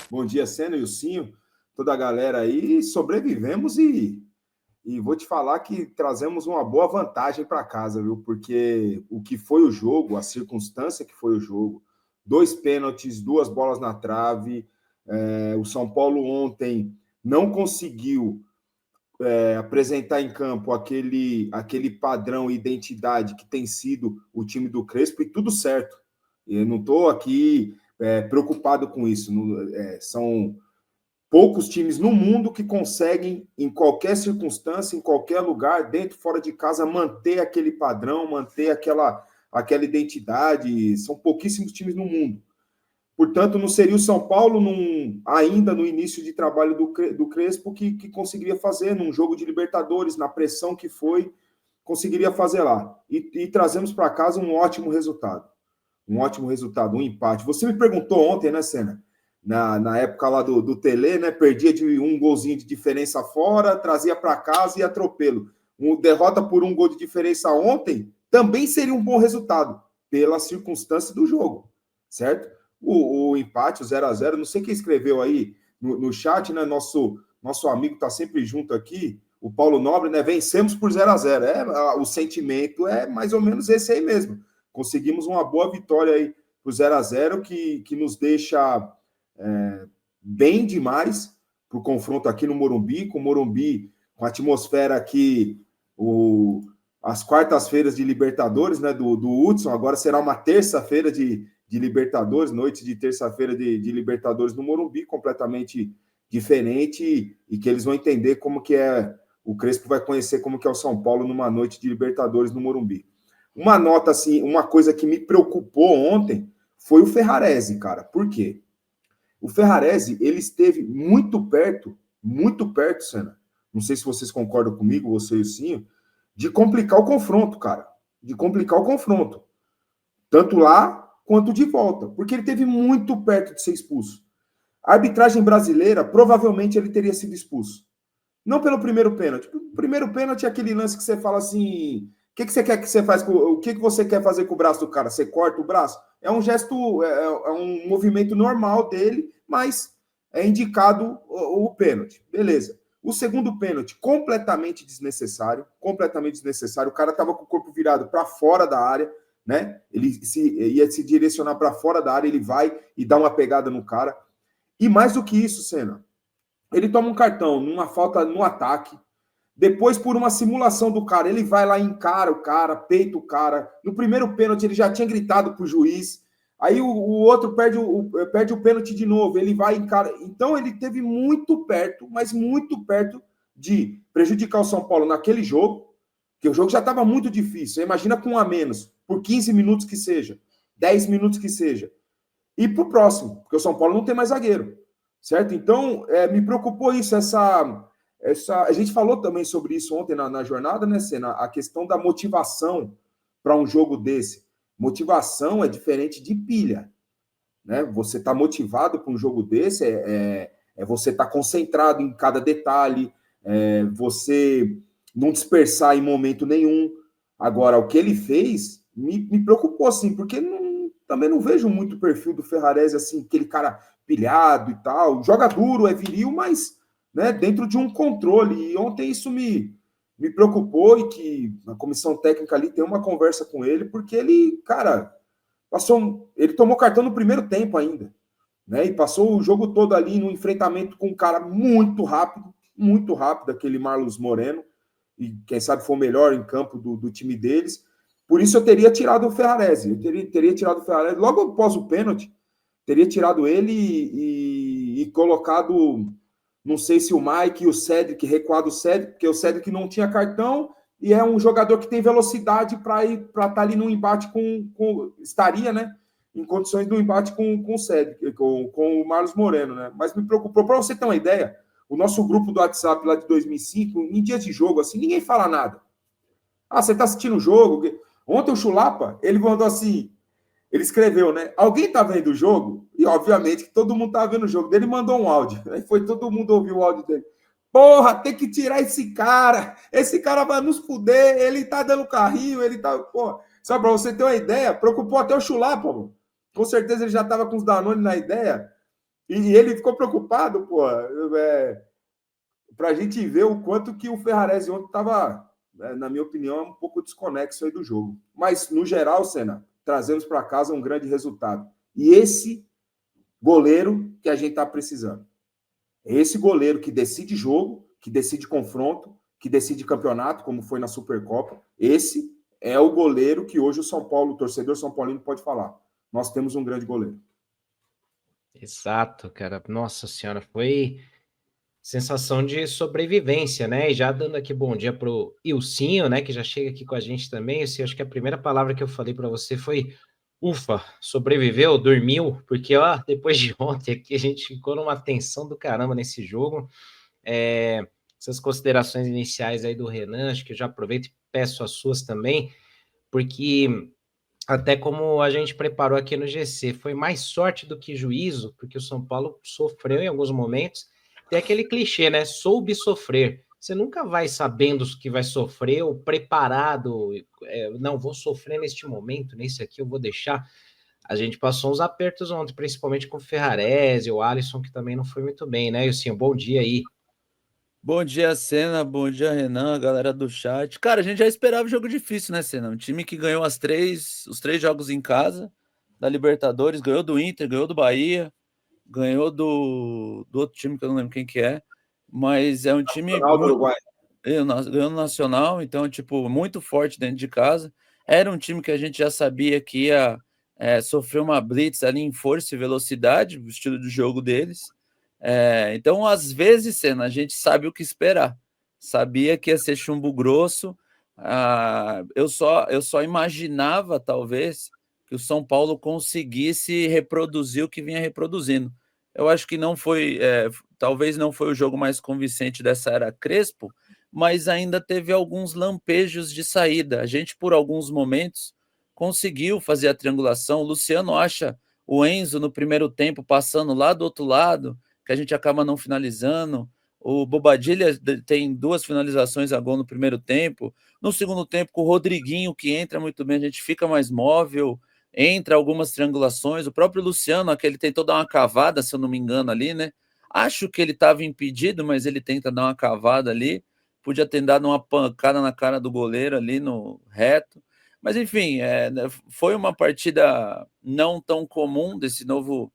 Bom dia, Senna e o Sinho, toda a galera aí. Sobrevivemos e vou te falar que trazemos uma boa vantagem para casa, viu? Porque o que foi o jogo, a circunstância que foi o jogo, 2 pênaltis, 2 bolas na trave. O São Paulo ontem não conseguiu apresentar em campo aquele padrão e identidade que tem sido o time do Crespo e tudo certo. Eu não estou aqui preocupado com isso. São poucos times no mundo que conseguem, em qualquer circunstância, em qualquer lugar, dentro, fora de casa, manter aquele padrão, manter aquela identidade. São pouquíssimos times no mundo. Portanto, não seria o São Paulo, ainda no início de trabalho do Crespo, que conseguiria fazer num jogo de Libertadores, na pressão que foi, conseguiria fazer lá. E trazemos para casa um ótimo resultado. Um empate. Você me perguntou ontem, né, Senna? Na época lá do Tele, né? Perdia de um golzinho de diferença fora, trazia para casa e atropelo. Derrota por 1 gol de diferença ontem também seria um bom resultado, pela circunstância do jogo, certo? O empate, o 0-0, não sei quem escreveu aí no chat, né? Nosso amigo está sempre junto aqui, o Paulo Nobre, né? Vencemos por 0-0. O sentimento é mais ou menos esse aí mesmo. Conseguimos uma boa vitória aí por 0-0 que nos deixa bem demais para o confronto aqui no Morumbi, com a atmosfera aqui, as quartas-feiras de Libertadores, né, do Hudson. Agora será uma terça-feira de Libertadores, noite de terça-feira de Libertadores no Morumbi, completamente diferente, e que eles vão entender como que é, o Crespo vai conhecer como que é o São Paulo numa noite de Libertadores no Morumbi. Uma nota, assim, uma coisa que me preocupou ontem foi o Ferrarese, cara. Por quê? O Ferrarese, ele esteve muito perto, Senna. Não sei se vocês concordam comigo, você e o Sinho, de complicar o confronto, cara. De complicar o confronto. Tanto lá quanto de volta. Porque ele esteve muito perto de ser expulso. A arbitragem brasileira, provavelmente ele teria sido expulso. Não pelo primeiro pênalti. O primeiro pênalti é aquele lance que você fala assim: o que você quer que você faz? O que você quer fazer com o braço do cara? Você corta o braço? É um gesto, é um movimento normal dele, mas é indicado o pênalti. Beleza. O segundo pênalti, completamente desnecessário. Completamente desnecessário. O cara estava com o corpo virado para fora da área, né? Ele ia se direcionar para fora da área, ele vai e dá uma pegada no cara. E mais do que isso, Senna, ele toma um cartão numa falta no ataque. Depois, por uma simulação do cara, ele vai lá, encara o cara, peita o cara. No primeiro pênalti, ele já tinha gritado pro juiz. Aí o outro perde o pênalti de novo. Ele vai, encara. Então, ele teve muito perto, mas muito perto de prejudicar o São Paulo naquele jogo, que o jogo já estava muito difícil. Você imagina com um a menos, por 15 minutos que seja, 10 minutos que seja. E pro próximo, porque o São Paulo não tem mais zagueiro, certo? Então, me preocupou isso, a gente falou também sobre isso ontem na jornada, né, Senna? A questão da motivação para um jogo desse. Motivação é diferente de pilha, né? Você está motivado para um jogo desse, você estar concentrado em cada detalhe, você não dispersar em momento nenhum. Agora, o que ele fez me preocupou, assim, porque também não vejo muito o perfil do Ferrarese, assim, aquele cara pilhado e tal. Joga duro, é viril, mas, né, dentro de um controle. E ontem isso me preocupou, e que a comissão técnica ali tem uma conversa com ele, porque ele, cara, ele tomou cartão no primeiro tempo ainda, né? E passou o jogo todo ali no enfrentamento com um cara muito rápido, aquele Marlos Moreno, e quem sabe foi o melhor em campo do time deles. Por isso eu teria tirado o Ferrarese. Eu teria tirado o Ferrarese logo após o pênalti, teria tirado ele e colocado, não sei se o Mike e o Cedric, recuado o Cedric, porque o Cedric não tinha cartão e é um jogador que tem velocidade para estar ali no embate estaria, né, em condições do embate com o Cedric, com o Marlos Moreno, né? Mas me preocupou. Para você ter uma ideia, o nosso grupo do WhatsApp lá de 2005, em dias de jogo, assim, ninguém fala nada. Ah, você está assistindo o jogo? Ontem o Chulapa, ele mandou assim, ele escreveu, né? Alguém tá vendo o jogo? E obviamente que todo mundo tá vendo o jogo dele, mandou um áudio. Aí foi todo mundo ouvir o áudio dele. Porra, tem que tirar esse cara vai nos fuder, ele tá dando carrinho, ele tá, porra. Só pra você ter uma ideia, preocupou até o Chulapa, mano. Com certeza ele já tava com os Danone na ideia. E ele ficou preocupado, pô, para a gente ver o quanto que o Ferrarese ontem estava, na minha opinião, um pouco desconexo aí do jogo. Mas, no geral, Senna, trazemos para casa um grande resultado. E esse goleiro que a gente está precisando. Esse goleiro que decide jogo, que decide confronto, que decide campeonato, como foi na Supercopa. Esse é o goleiro que hoje o São Paulo, o torcedor São Paulino pode falar. Nós temos um grande goleiro. Exato, cara. Nossa senhora, foi sensação de sobrevivência, né? E já dando aqui bom dia pro Ilcinho, né, que já chega aqui com a gente também. Ilcinho, acho que a primeira palavra que eu falei para você foi ufa, sobreviveu, dormiu, porque ó, depois de ontem aqui a gente ficou numa tensão do caramba nesse jogo. Essas considerações iniciais aí do Renan, acho que eu já aproveito e peço as suas também, porque até como a gente preparou aqui no GC, foi mais sorte do que juízo, porque o São Paulo sofreu em alguns momentos. Tem aquele clichê, né? Soube sofrer. Você nunca vai sabendo que vai sofrer ou preparado. Não, vou sofrer neste momento, nesse aqui eu vou deixar. A gente passou uns apertos ontem, principalmente com o Ferrarese, o Alisson, que também não foi muito bem, né? E assim, bom dia aí. Bom dia, Senna. Bom dia, Renan, galera do chat. Cara, a gente já esperava um jogo difícil, né, Senna? Um time que ganhou os três jogos em casa da Libertadores, ganhou do Inter, ganhou do Bahia, ganhou do outro time que eu não lembro quem que é, mas é um time Nacional do muito. Uruguai. Ganhou no Nacional, então, tipo, muito forte dentro de casa. Era um time que a gente já sabia que ia sofrer uma blitz ali em força e velocidade, o estilo de jogo deles. Então, às vezes, Senna, a gente sabe o que esperar. Sabia que ia ser chumbo grosso. Eu só imaginava, talvez, que o São Paulo conseguisse reproduzir o que vinha reproduzindo. Eu acho que não foi, talvez não foi o jogo mais convincente dessa era Crespo, mas ainda teve alguns lampejos de saída. A gente, por alguns momentos, conseguiu fazer a triangulação. O Luciano acha o Enzo no primeiro tempo passando lá do outro lado, que a gente acaba não finalizando. O Bobadilha tem 2 finalizações a gol no primeiro tempo. No segundo tempo, com o Rodriguinho, que entra muito bem, a gente fica mais móvel, entra algumas triangulações. O próprio Luciano, aquele tentou dar uma cavada, se eu não me engano, ali, né? Acho que ele estava impedido, mas ele tenta dar uma cavada ali. Podia ter dado uma pancada na cara do goleiro ali no reto. Mas, enfim, foi uma partida não tão comum desse novo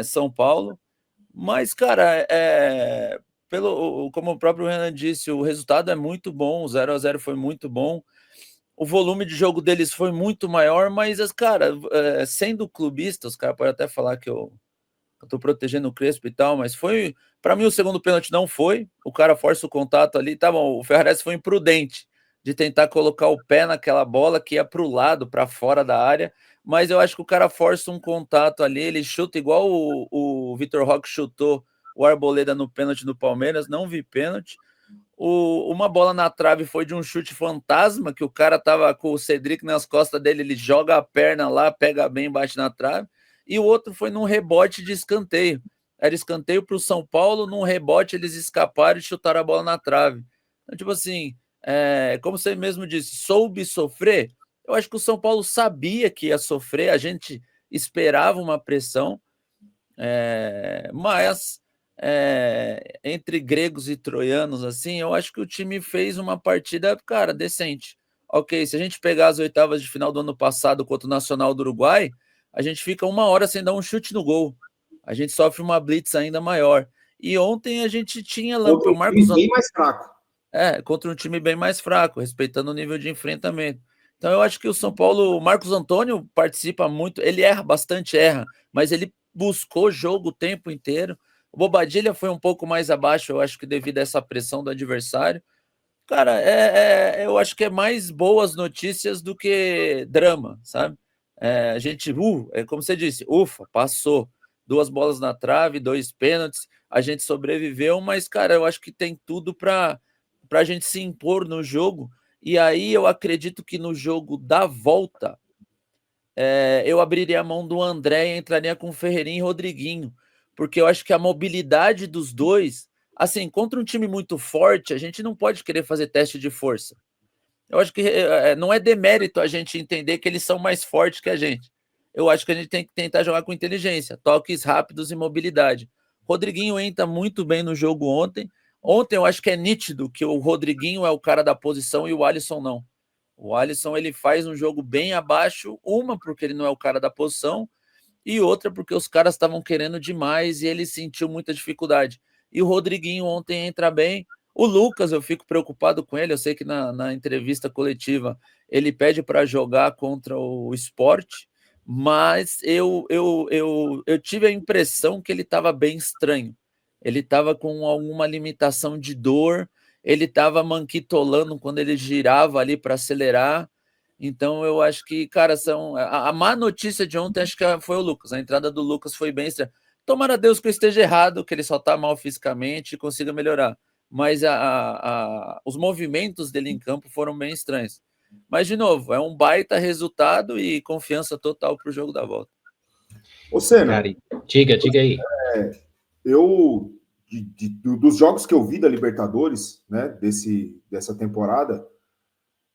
São Paulo. Mas, cara, como o próprio Renan disse, o resultado é muito bom, o 0-0 foi muito bom. O volume de jogo deles foi muito maior, mas, cara, sendo clubista, os caras podem até falar que eu tô protegendo o Crespo e tal, mas foi. Para mim, o segundo pênalti não foi. O cara força o contato ali. Tá bom, o Ferrarese foi imprudente de tentar colocar o pé naquela bola que ia para o lado, para fora da área. Mas eu acho que o cara força um contato ali. Ele chuta igual o Vitor Roque chutou o Arboleda no pênalti do Palmeiras. Não vi pênalti. Uma bola na trave foi de um chute fantasma, que o cara tava com o Cedric nas costas dele, ele joga a perna lá, pega bem, bate na trave, e o outro foi num rebote de escanteio. Era escanteio para o São Paulo, num rebote eles escaparam e chutaram a bola na trave. Então, tipo assim, como você mesmo disse, soube sofrer. Eu acho que o São Paulo sabia que ia sofrer, a gente esperava uma pressão, mas entre gregos e troianos, assim, eu acho que o time fez uma partida, cara, decente. Ok, se a gente pegar as oitavas de final do ano passado contra o Nacional do Uruguai, a gente fica 1 hora sem dar um chute no gol. A gente sofre uma blitz ainda maior. E ontem a gente tinha Contra o um Marcos time bem mais fraco. contra um time bem mais fraco, respeitando o nível de enfrentamento. Então eu acho que o São Paulo, o Marcos Antônio participa muito, ele erra bastante, mas ele buscou jogo o tempo inteiro. O Bobadilha foi um pouco mais abaixo, eu acho que devido a essa pressão do adversário. Cara, eu acho que é mais boas notícias do que drama, sabe? A gente, como você disse, ufa, passou. 2 bolas na trave, 2 pênaltis, a gente sobreviveu, mas, cara, eu acho que tem tudo para a gente se impor no jogo. E aí eu acredito que no jogo da volta, eu abriria a mão do André e entraria com o Ferreirinha e Rodriguinho, porque eu acho que a mobilidade dos dois, assim, contra um time muito forte, a gente não pode querer fazer teste de força. Eu acho que não é demérito a gente entender que eles são mais fortes que a gente. eu acho que a gente tem que tentar jogar com inteligência, toques rápidos e mobilidade. Rodriguinho entra muito bem no jogo ontem. Ontem eu acho que é nítido que o Rodriguinho é o cara da posição e o Alisson não. O Alisson ele faz um jogo bem abaixo, uma porque ele não é o cara da posição e outra porque os caras estavam querendo demais e ele sentiu muita dificuldade. E o Rodriguinho ontem entra bem. O Lucas, eu fico preocupado com ele. Eu sei que na entrevista coletiva ele pede para jogar contra o Sport, mas eu tive a impressão que ele estava bem estranho. Ele estava com alguma limitação de dor, ele estava manquitolando quando ele girava ali para acelerar. Então eu acho que, cara, a má notícia de ontem acho que foi o Lucas. A entrada do Lucas foi bem estranha. Tomara a Deus que eu esteja errado, que ele só está mal fisicamente e consiga melhorar. Mas os movimentos dele em campo foram bem estranhos. Mas, de novo, é um baita resultado e confiança total para o jogo da volta. Ô, Senna, cara, diga aí. Dos jogos que eu vi da Libertadores, né, dessa temporada,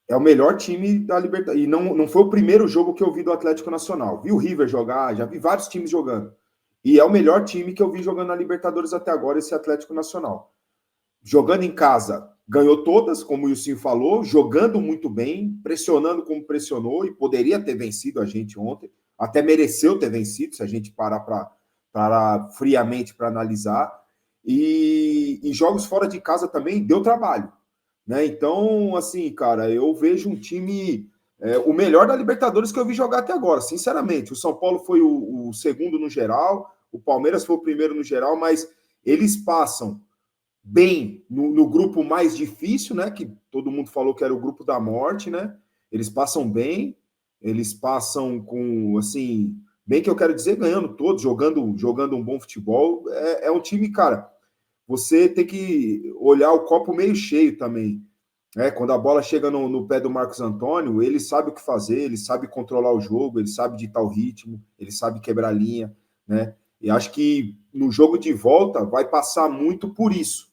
é o melhor time da Libertadores. E não foi o primeiro jogo que eu vi do Atlético Nacional. Vi o River jogar, já vi vários times jogando. E é o melhor time que eu vi jogando na Libertadores até agora, esse Atlético Nacional. Jogando em casa, ganhou todas, como o Ilcinho falou, jogando muito bem, pressionando como pressionou, e poderia ter vencido a gente ontem, até mereceu ter vencido, se a gente parar friamente para analisar. E jogos fora de casa também deu trabalho, né? Então, assim, cara, eu vejo um time o melhor da Libertadores que eu vi jogar até agora, sinceramente. O São Paulo foi o segundo no geral, o Palmeiras foi o primeiro no geral, mas eles passam bem no grupo mais difícil, né? Que todo mundo falou que era o grupo da morte, né? Eles passam bem, eles passam com, assim, bem que eu quero dizer, ganhando todos, jogando um bom futebol. É um time, cara, você tem que olhar o copo meio cheio também. Quando a bola chega no pé do Marcos Antônio, ele sabe o que fazer, ele sabe controlar o jogo, ele sabe ditar o ritmo, ele sabe quebrar a linha, né? E acho que no jogo de volta vai passar muito por isso.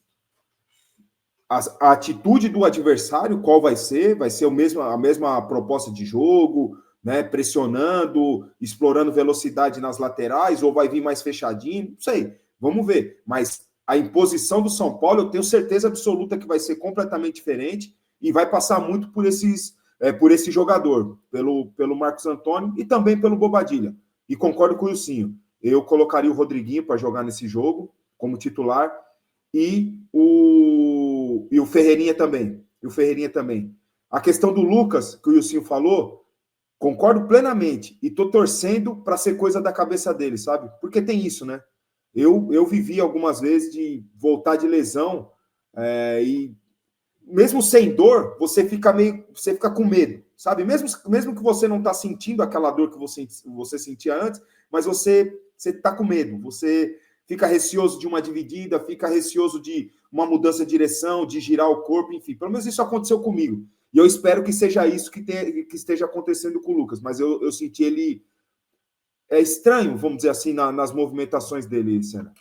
A atitude do adversário, qual vai ser? Vai ser a mesma proposta de jogo, né? Pressionando, explorando velocidade nas laterais, ou vai vir mais fechadinho? Não sei, vamos ver. Mas a imposição do São Paulo, eu tenho certeza absoluta que vai ser completamente diferente e vai passar muito por esse jogador, pelo Marcos Antônio e também pelo Bobadilla. E concordo com o Ilcinho. Eu colocaria o Rodriguinho para jogar nesse jogo como titular e o Ferreirinha também. A questão do Lucas, que o Ilcinho falou, concordo plenamente e tô torcendo para ser coisa da cabeça dele, sabe? Porque tem isso, né? Eu vivi algumas vezes de voltar de lesão e mesmo sem dor, você fica com medo, sabe? Mesmo que você não tá sentindo aquela dor que você sentia antes, mas você tá com medo, você fica receoso de uma dividida, fica receoso de uma mudança de direção, de girar o corpo, enfim. Pelo menos isso aconteceu comigo. E eu espero que seja isso que esteja acontecendo com o Lucas. Mas eu senti ele estranho, vamos dizer assim, nas movimentações dele, Senna.